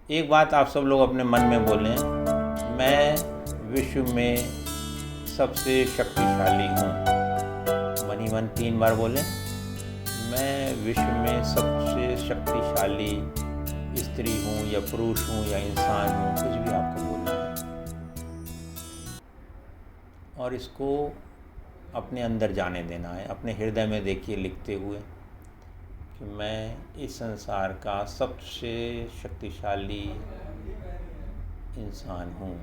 एक बात आप सब लोग अपने मन में बोलें, मैं विश्व में सबसे शक्तिशाली हूँ। मन ही मन 3 बार बोलें, मैं विश्व में सबसे शक्तिशाली स्त्री हूँ या पुरुष हूँ या इंसान हूँ, कुछ भी आपको बोलना है। और इसको अपने अंदर जाने देना है, अपने हृदय में देखिए लिखते हुए कि मैं इस संसार का सबसे शक्तिशाली इंसान हूँ।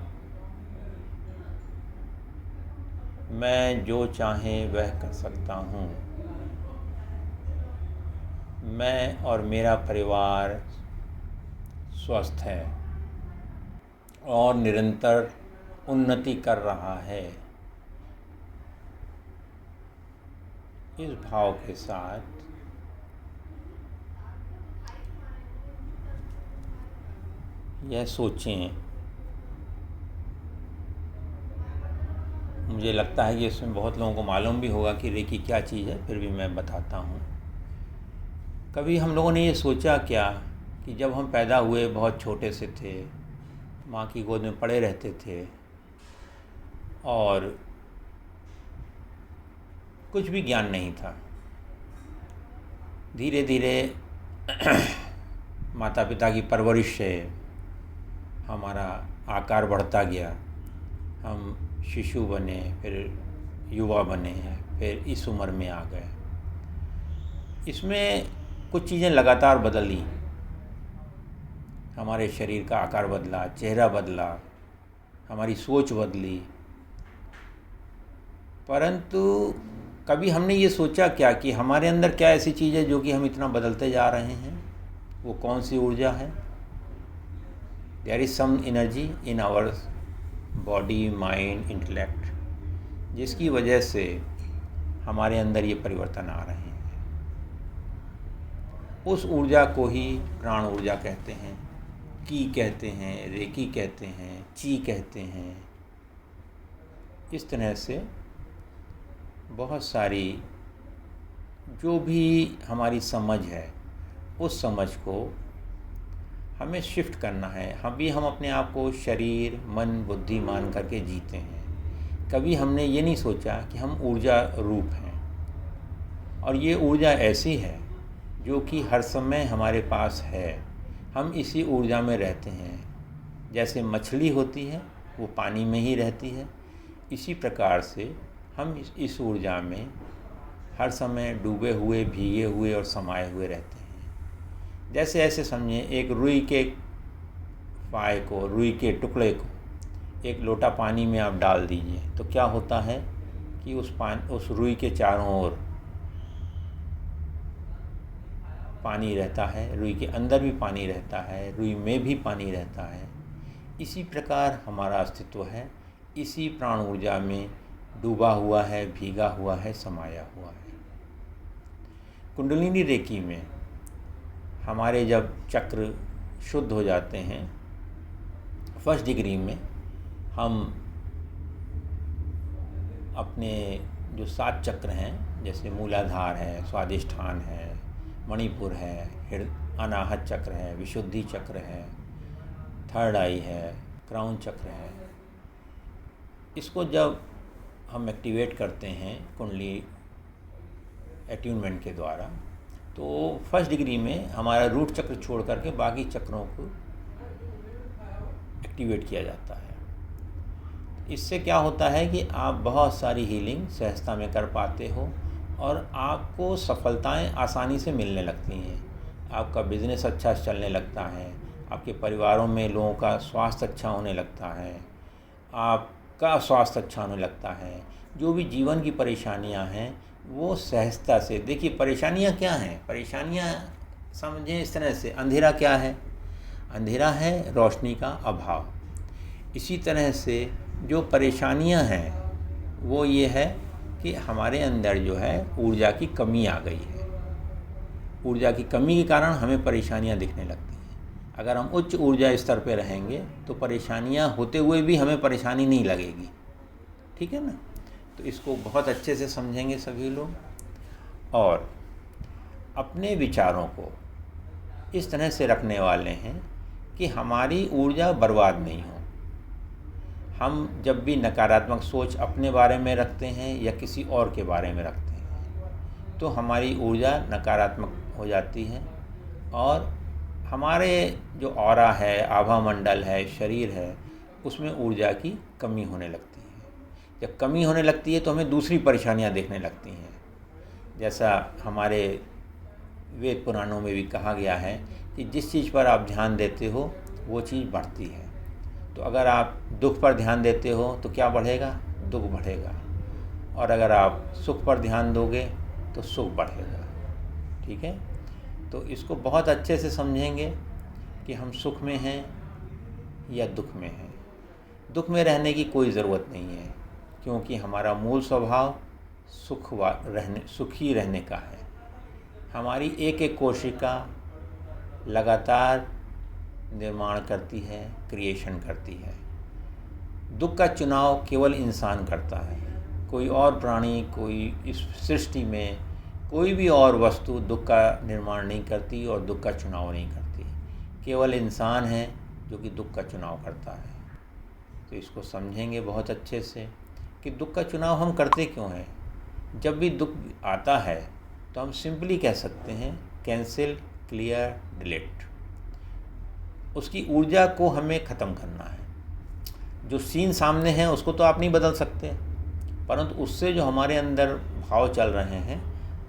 मैं जो चाहे वह कर सकता हूँ। मैं और मेरा परिवार स्वस्थ है और निरंतर उन्नति कर रहा है। इस भाव के साथ यह सोचें। मुझे लगता है कि इसमें बहुत लोगों को मालूम भी होगा कि रेकी क्या चीज़ है, फिर भी मैं बताता हूँ। कभी हम लोगों ने ये सोचा क्या कि जब हम पैदा हुए बहुत छोटे से थे, माँ की गोद में पड़े रहते थे और कुछ भी ज्ञान नहीं था, धीरे धीरे माता पिता की परवरिश से हमारा आकार बढ़ता गया। हम शिशु बने, फिर युवा बने, फिर इस उम्र में आ गए। इसमें कुछ चीज़ें लगातार बदली। हमारे शरीर का आकार बदला, चेहरा बदला, हमारी सोच बदली। परंतु कभी हमने ये सोचा क्या कि हमारे अंदर क्या ऐसी चीज़ है जो कि हम इतना बदलते जा रहे हैं? वो कौन सी ऊर्जा है? There is some energy in our body, mind, intellect, जिसकी वजह से हमारे अंदर ये परिवर्तन आ रहे हैं। उस ऊर्जा को ही प्राण ऊर्जा कहते हैं, की कहते हैं, रेकी कहते हैं, ची कहते हैं। इस तरह से बहुत सारी जो भी हमारी समझ है, उस समझ को हमें शिफ्ट करना है। हम अपने आप को शरीर, मन, बुद्धि मान करके जीते हैं। कभी हमने ये नहीं सोचा कि हम ऊर्जा रूप हैं और ये ऊर्जा ऐसी है जो कि हर समय हमारे पास है। हम इसी ऊर्जा में रहते हैं। जैसे मछली होती है वो पानी में ही रहती है, इसी प्रकार से हम इस ऊर्जा में हर समय डूबे हुए, भीगे हुए और समाये हुए रहते हैं। जैसे ऐसे समझें, एक रुई के फाय को, रुई के टुकड़े को एक लोटा पानी में आप डाल दीजिए तो क्या होता है कि उस रुई के चारों ओर पानी रहता है, रुई के अंदर भी पानी रहता है, रुई में भी पानी रहता है। इसी प्रकार हमारा अस्तित्व है, इसी प्राण ऊर्जा में डूबा हुआ है, भीगा हुआ है, समाया हुआ है। कुंडलिनी रेकी में हमारे जब चक्र शुद्ध हो जाते हैं, फर्स्ट डिग्री में हम अपने जो 7 चक्र हैं, जैसे मूलाधार है, स्वादिष्ठान है, मणिपुर है, अनाहत चक्र है, विशुद्धि चक्र है, थर्ड आई है, क्राउन चक्र है, इसको जब हम एक्टिवेट करते हैं कुंडली एट्यूनमेंट के द्वारा, तो फर्स्ट डिग्री में हमारा रूट चक्र छोड़ करके बाकी चक्रों को एक्टिवेट किया जाता है। इससे क्या होता है कि आप बहुत सारी हीलिंग सहजता में कर पाते हो और आपको सफलताएं आसानी से मिलने लगती हैं। आपका बिजनेस अच्छा चलने लगता है, आपके परिवारों में लोगों का स्वास्थ्य अच्छा होने लगता है, आपका स्वास्थ्य अच्छा होने लगता है। जो भी जीवन की परेशानियां हैं वो सहजता से, देखिए परेशानियां क्या हैं? परेशानियां समझें इस तरह से, अंधेरा क्या है? अंधेरा है रोशनी का अभाव। इसी तरह से जो परेशानियां हैं वो ये है कि हमारे अंदर जो है ऊर्जा की कमी आ गई है। ऊर्जा की कमी के कारण हमें परेशानियां दिखने लगती हैं। अगर हम उच्च ऊर्जा स्तर पर रहेंगे तो परेशानियां होते हुए भी हमें परेशानी नहीं लगेगी। ठीक है ना? तो इसको बहुत अच्छे से समझेंगे सभी लोग और अपने विचारों को इस तरह से रखने वाले हैं कि हमारी ऊर्जा बर्बाद नहीं हो। हम जब भी नकारात्मक सोच अपने बारे में रखते हैं या किसी और के बारे में रखते हैं तो हमारी ऊर्जा नकारात्मक हो जाती है और हमारे जो ऑरा है, आभा मंडल है, शरीर है, उसमें ऊर्जा की कमी होने लगती है। जब कमी होने लगती है तो हमें दूसरी परेशानियां देखने लगती हैं। जैसा हमारे वेद पुराणों में भी कहा गया है कि जिस चीज़ पर आप ध्यान देते हो वो चीज़ बढ़ती है। तो अगर आप दुख पर ध्यान देते हो तो क्या बढ़ेगा? दुख बढ़ेगा। और अगर आप सुख पर ध्यान दोगे तो सुख बढ़ेगा। ठीक है, तो इसको बहुत अच्छे से समझेंगे कि हम सुख में हैं या दुख में हैं। दुख में रहने की कोई ज़रूरत नहीं है, क्योंकि हमारा मूल स्वभाव सुखी रहने का है। हमारी एक एक कोशिका लगातार निर्माण करती है, क्रिएशन करती है। दुख का चुनाव केवल इंसान करता है। कोई और प्राणी, कोई इस सृष्टि में कोई भी और वस्तु दुख का निर्माण नहीं करती और दुख का चुनाव नहीं करती। केवल इंसान है जो कि दुख का चुनाव करता है। तो इसको समझेंगे बहुत अच्छे से कि दुख का चुनाव हम करते क्यों हैं। जब भी दुख आता है तो हम सिंपली कह सकते हैं कैंसिल, क्लियर, डिलीट। उसकी ऊर्जा को हमें ख़त्म करना है। जो सीन सामने है उसको तो आप नहीं बदल सकते, परंतु उससे जो हमारे अंदर भाव चल रहे हैं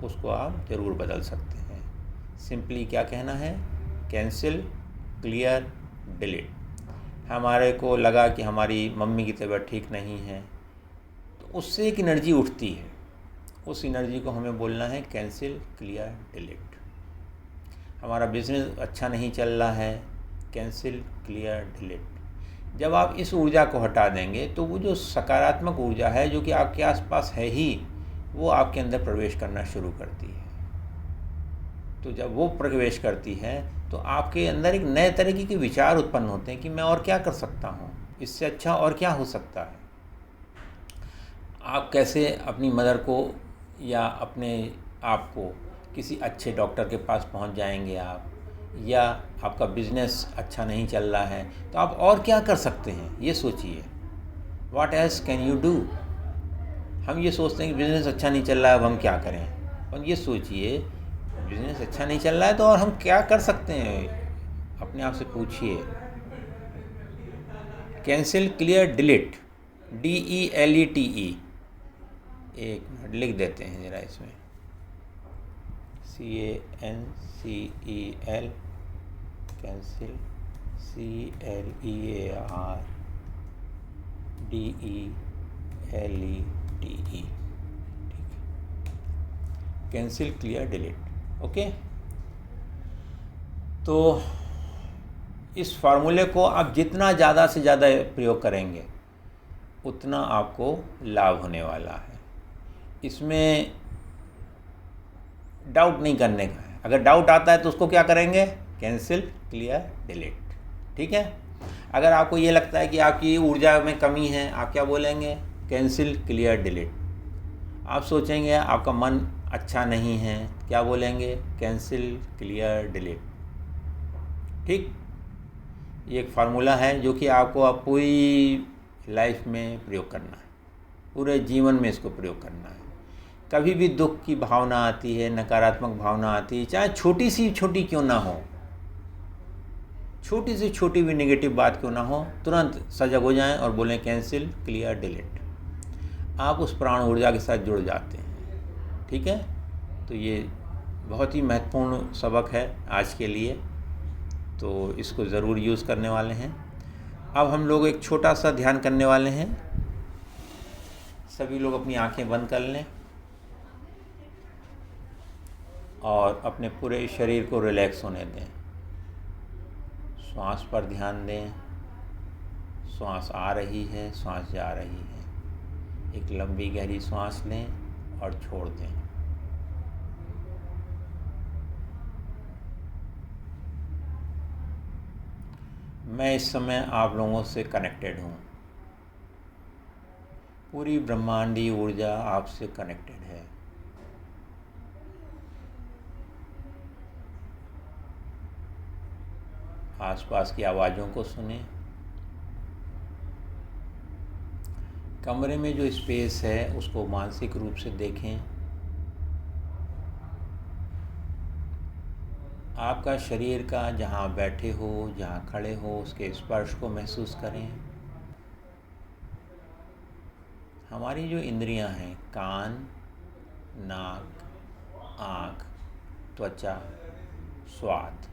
उसको आप ज़रूर बदल सकते हैं। सिंपली क्या कहना है? Cancel, clear, delete. हमारे को लगा कि हमारी मम्मी की तबीयत ठीक नहीं है तो उससे एक एनर्जी उठती है, उस एनर्जी को हमें बोलना है कैंसिल, क्लियर, डिलीट। हमारा बिजनेस अच्छा नहीं चल रहा है, कैंसिल, क्लियर, डिलीट। जब आप इस ऊर्जा को हटा देंगे तो वो जो सकारात्मक ऊर्जा है जो कि आपके आसपास है ही, वो आपके अंदर प्रवेश करना शुरू करती है। तो जब वो प्रवेश करती है तो आपके अंदर एक नए तरीके के विचार उत्पन्न होते हैं कि मैं और क्या कर सकता हूँ, इससे अच्छा और क्या हो सकता है। आप कैसे अपनी मदर को या अपने आप को किसी अच्छे डॉक्टर के पास पहुँच जाएंगे आप, या आपका बिजनेस अच्छा नहीं चल रहा है तो आप और क्या कर सकते हैं, ये सोचिए। What else can you do. हम ये सोचते हैं कि बिज़नेस अच्छा नहीं चल रहा है, अब हम क्या करें। और ये सोचिए बिज़नेस अच्छा नहीं चल रहा है तो और हम क्या कर सकते हैं, अपने आप से पूछिए। Cancel, clear, delete, DELETE। एक मिनट लिख देते हैं ज़रा इसमें, CANCEL, कैंसिल, CLERDELETE। ठीक है, कैंसिल, क्लियर, डिलीट। ओके, तो इस फार्मूले को आप जितना ज़्यादा से ज़्यादा प्रयोग करेंगे उतना आपको लाभ होने वाला है। इसमें डाउट नहीं करने का है। अगर डाउट आता है तो उसको क्या करेंगे? Cancel, clear, delete. ठीक है। अगर आपको ये लगता है कि आपकी ऊर्जा में कमी है, आप क्या बोलेंगे? Cancel, clear, delete. आप सोचेंगे आपका मन अच्छा नहीं है, क्या बोलेंगे? Cancel, clear, delete. ठीक, ये एक फार्मूला है जो कि आपको आप पूरी लाइफ में प्रयोग करना है, पूरे जीवन में इसको प्रयोग करना है। कभी भी दुख की भावना आती है, नकारात्मक भावना आती है, चाहे छोटी सी छोटी क्यों ना हो, छोटी सी छोटी भी नेगेटिव बात क्यों ना हो, तुरंत सजग हो जाएं और बोलें कैंसिल, क्लियर, डिलीट। आप उस प्राण ऊर्जा के साथ जुड़ जाते हैं। ठीक है, तो ये बहुत ही महत्वपूर्ण सबक है आज के लिए, तो इसको ज़रूर यूज़ करने वाले हैं। अब हम लोग एक छोटा सा ध्यान करने वाले हैं। सभी लोग अपनी आंखें बंद कर लें और अपने पूरे शरीर को रिलैक्स होने दें। श्वास पर ध्यान दें। श्वास आ रही है, श्वास जा रही है। एक लंबी गहरी श्वास लें और छोड़ दें। मैं इस समय आप लोगों से कनेक्टेड हूँ। पूरी ब्रह्मांडी ऊर्जा आपसे कनेक्टेड है। आसपास की आवाज़ों को सुने। कमरे में जो स्पेस है उसको मानसिक रूप से देखें। आपका शरीर का जहाँ बैठे हो, जहाँ खड़े हो, उसके स्पर्श को महसूस करें। हमारी जो इंद्रियां हैं, कान, नाक, आँख, त्वचा, स्वाद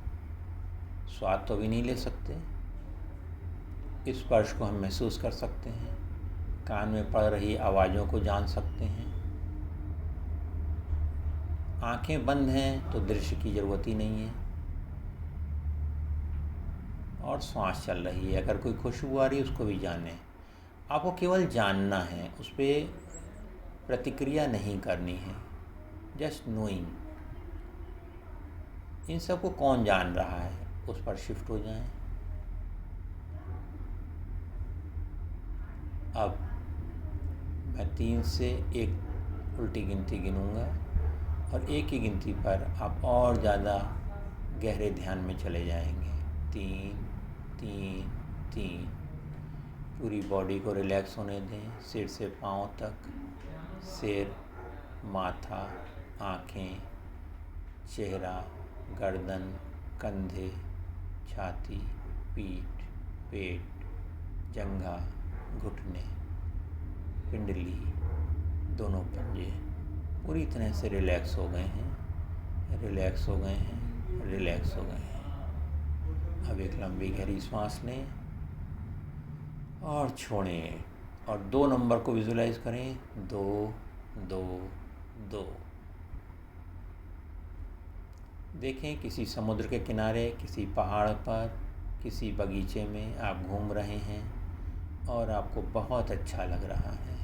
तो भी नहीं ले सकते। स्पर्श को हम महसूस कर सकते हैं, कान में पड़ रही आवाज़ों को जान सकते हैं। आंखें बंद हैं तो दृश्य की ज़रूरत ही नहीं है। और श्वास चल रही है, अगर कोई खुशबू आ रही है उसको भी जानें। आपको केवल जानना है, उस पर प्रतिक्रिया नहीं करनी है, जस्ट नोइंग। इन सब को कौन जान रहा है, उस पर शिफ्ट हो जाएं। अब मैं 3 से 1 उल्टी गिनती गिनूंगा और एक ही गिनती पर आप और ज़्यादा गहरे ध्यान में चले जाएंगे। 3 3 3। पूरी बॉडी को रिलैक्स होने दें, सिर से पाँव तक। सिर, माथा, आँखें, चेहरा, गर्दन, कंधे, छाती, पीठ, पेट, जंघा, घुटने, पिंडली, दोनों पंजे पूरी तरह से रिलैक्स हो गए हैं, रिलैक्स हो गए हैं, रिलैक्स हो गए हैं। अब एक लंबी गहरी सांस लें और छोड़ें और 2 नंबर को विजुलाइज करें। 2 2 2। देखें किसी समुद्र के किनारे, किसी पहाड़ पर, किसी बगीचे में आप घूम रहे हैं और आपको बहुत अच्छा लग रहा है।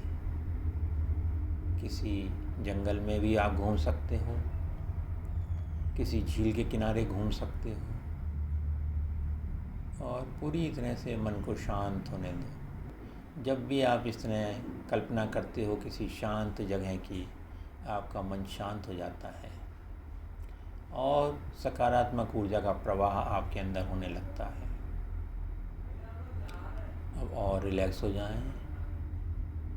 किसी जंगल में भी आप घूम सकते हो, किसी झील के किनारे घूम सकते हो और पूरी तरह से मन को शांत होने दो। जब भी आप इस तरह कल्पना करते हो किसी शांत जगह की, आपका मन शांत हो जाता है और सकारात्मक ऊर्जा का प्रवाह आपके अंदर होने लगता है। अब और रिलैक्स हो जाएं,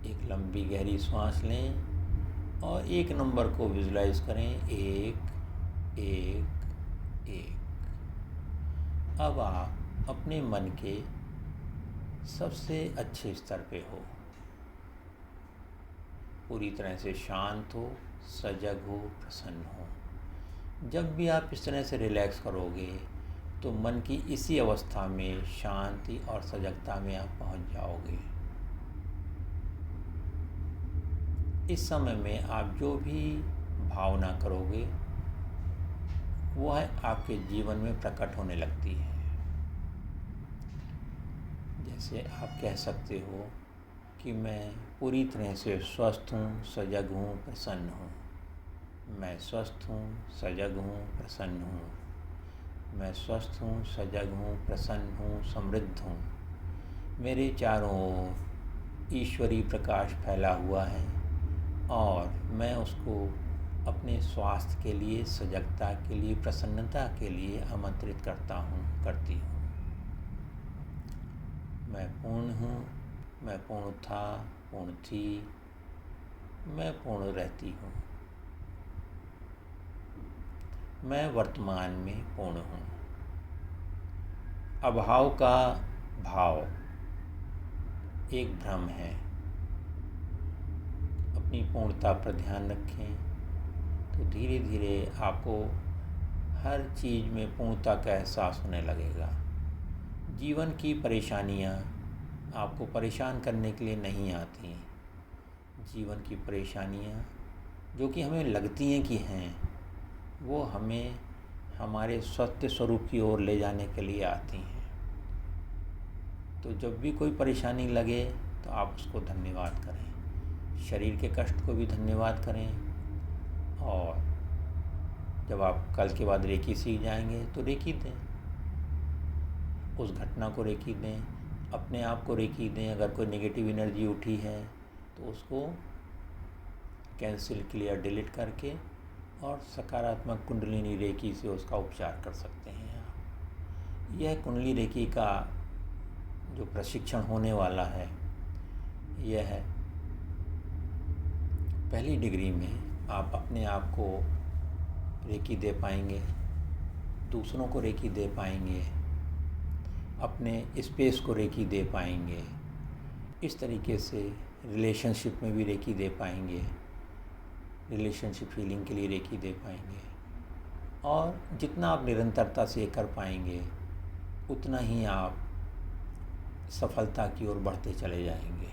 एक लंबी गहरी सांस लें और 1 नंबर को विजुलाइज करें। 1 1 1। अब आप अपने मन के सबसे अच्छे स्तर पे हो, पूरी तरह से शांत हो, सजग हो, प्रसन्न हो। जब भी आप इस तरह से रिलैक्स करोगे तो मन की इसी अवस्था में शांति और सजगता में आप पहुंच जाओगे। इस समय में आप जो भी भावना करोगे वह आपके जीवन में प्रकट होने लगती है। जैसे आप कह सकते हो कि मैं पूरी तरह से स्वस्थ हूँ, सजग हूँ, प्रसन्न हूँ। मैं स्वस्थ हूँ, सजग हूँ, प्रसन्न हूँ। मैं स्वस्थ हूँ, सजग हूँ, प्रसन्न हूँ, समृद्ध हूँ। मेरे चारों ओर ईश्वरीय प्रकाश फैला हुआ है और मैं उसको अपने स्वास्थ्य के लिए, सजगता के लिए, प्रसन्नता के लिए आमंत्रित करता हूँ, करती हूँ। मैं पूर्ण हूँ, मैं पूर्ण था, पूर्ण थी, मैं पूर्ण रहती हूँ। मैं वर्तमान में पूर्ण हूँ। अभाव का भाव एक भ्रम है। अपनी पूर्णता पर ध्यान रखें तो धीरे धीरे आपको हर चीज़ में पूर्णता का एहसास होने लगेगा। जीवन की परेशानियाँ आपको परेशान करने के लिए नहीं आती। जीवन की परेशानियाँ जो कि हमें लगती हैं कि हैं, वो हमें हमारे सत्य स्वरूप की ओर ले जाने के लिए आती हैं। तो जब भी कोई परेशानी लगे तो आप उसको धन्यवाद करें। शरीर के कष्ट को भी धन्यवाद करें और जब आप कल के बाद रेकी सीख जाएंगे तो रेकी दें, उस घटना को रेकी दें, अपने आप को रेकी दें। अगर कोई नेगेटिव एनर्जी उठी है तो उसको कैंसिल, क्लियर, डिलीट करके और सकारात्मक कुंडलिनी रेकी से उसका उपचार कर सकते हैं आप। यह कुंडली रेकी का जो प्रशिक्षण होने वाला है, यह पहली डिग्री में आप अपने आप को रेकी दे पाएंगे, दूसरों को रेकी दे पाएंगे, अपने स्पेस को रेकी दे पाएंगे। इस तरीके से रिलेशनशिप में भी रेकी दे पाएंगे, रिलेशनशिप हीलिंग के लिए रेकी दे पाएंगे। और जितना आप निरंतरता से कर पाएंगे उतना ही आप सफलता की ओर बढ़ते चले जाएंगे।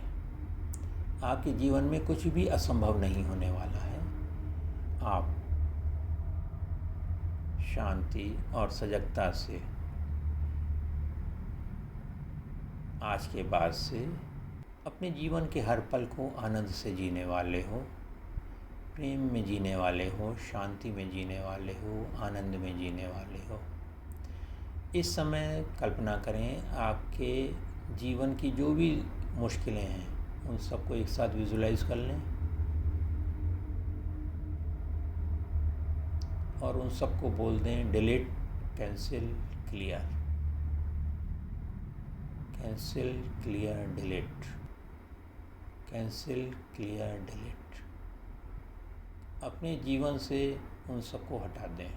आपके जीवन में कुछ भी असंभव नहीं होने वाला है। आप शांति और सजगता से आज के बाद से अपने जीवन के हर पल को आनंद से जीने वाले हो, प्रेम में जीने वाले हो, शांति में जीने वाले हो, आनंद में जीने वाले हो। इस समय कल्पना करें आपके जीवन की जो भी मुश्किलें हैं उन सबको एक साथ विजुलाइज कर लें और उन सबको बोल दें delete, cancel, clear, cancel, clear, delete, cancel, clear, delete. अपने जीवन से उन सबको हटा दें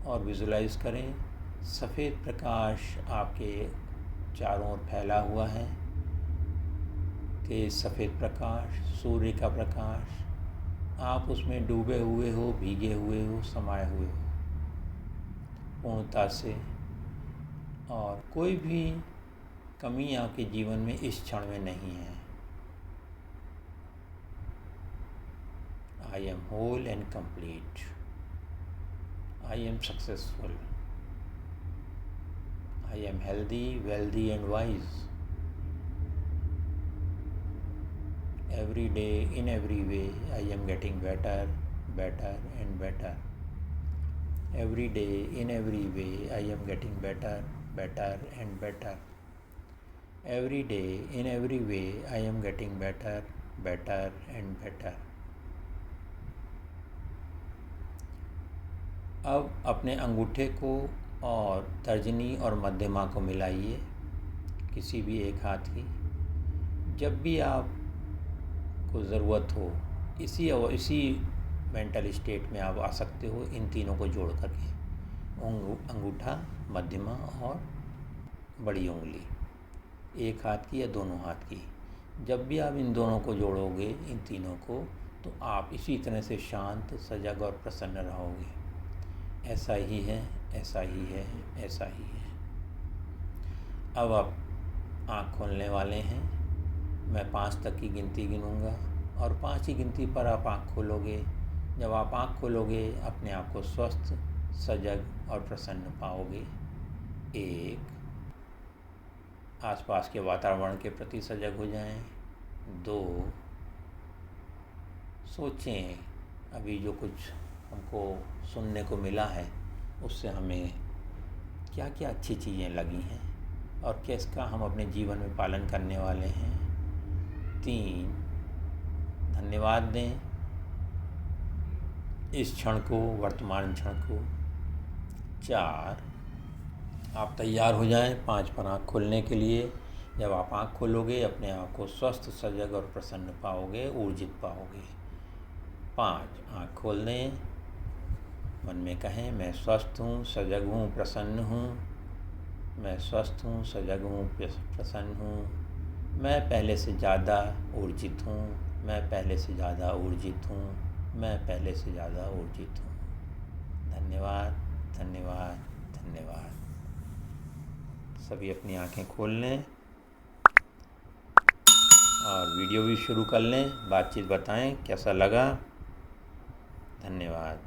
और विजुलाइज करें सफ़ेद प्रकाश आपके चारों ओर फैला हुआ है। तेज सफ़ेद प्रकाश, सूर्य का प्रकाश, आप उसमें डूबे हुए हो, भीगे हुए हो, समाये हुए हो पूर्णता से। और कोई भी कमी आपके जीवन में इस क्षण में नहीं है। I am whole and complete. I am successful. I am healthy, wealthy and wise. Every day, in every way, I am getting better, better and better. Every day, in every way, I am getting better, better and better. Every day, in every way, I am getting better, better and better. अब अपने अंगूठे को और तर्जनी और मध्यमा को मिलाइए, किसी भी एक हाथ की। जब भी आपको ज़रूरत हो इसी मेंटल स्टेट में आप आ सकते हो, इन तीनों को जोड़ करके, अंगूठा, मध्यमा और बड़ी उंगली, एक हाथ की या दोनों हाथ की। जब भी आप इन दोनों को जोड़ोगे, इन तीनों को, तो आप इसी तरह से शांत, सजग और प्रसन्न रहोगे। ऐसा ही है, ऐसा ही है, ऐसा ही है। अब आप आँख खोलने वाले हैं। मैं 5 तक की गिनती गिनूँगा और 5 की गिनती पर आप आँख खोलोगे। जब आप आँख खोलोगे अपने आप को स्वस्थ, सजग और प्रसन्न पाओगे। 1, आसपास के वातावरण के प्रति सजग हो जाएं। 2, सोचें अभी जो कुछ हमको सुनने को मिला है उससे हमें क्या क्या अच्छी चीज़ें लगी हैं और किसका हम अपने जीवन में पालन करने वाले हैं। 3, धन्यवाद दें इस क्षण को, वर्तमान क्षण को। 4, आप तैयार हो जाएं 5 पर आँख खोलने के लिए। जब आप आँख खोलोगे अपने आप को स्वस्थ, सजग और प्रसन्न पाओगे, ऊर्जित पाओगे। 5, आँख खोल दें। मन में कहें, मैं स्वस्थ हूँ, सजग हूँ, प्रसन्न हूँ। मैं स्वस्थ हूँ, सजग हूँ, प्रसन्न हूँ। मैं पहले से ज़्यादा ऊर्जित हूँ। मैं पहले से ज़्यादा ऊर्जित हूँ। मैं पहले से ज़्यादा ऊर्जित हूँ। धन्यवाद, धन्यवाद, धन्यवाद। सभी अपनी आँखें खोल लें और वीडियो भी शुरू कर लें। बातचीत बताएं कैसा लगा। धन्यवाद।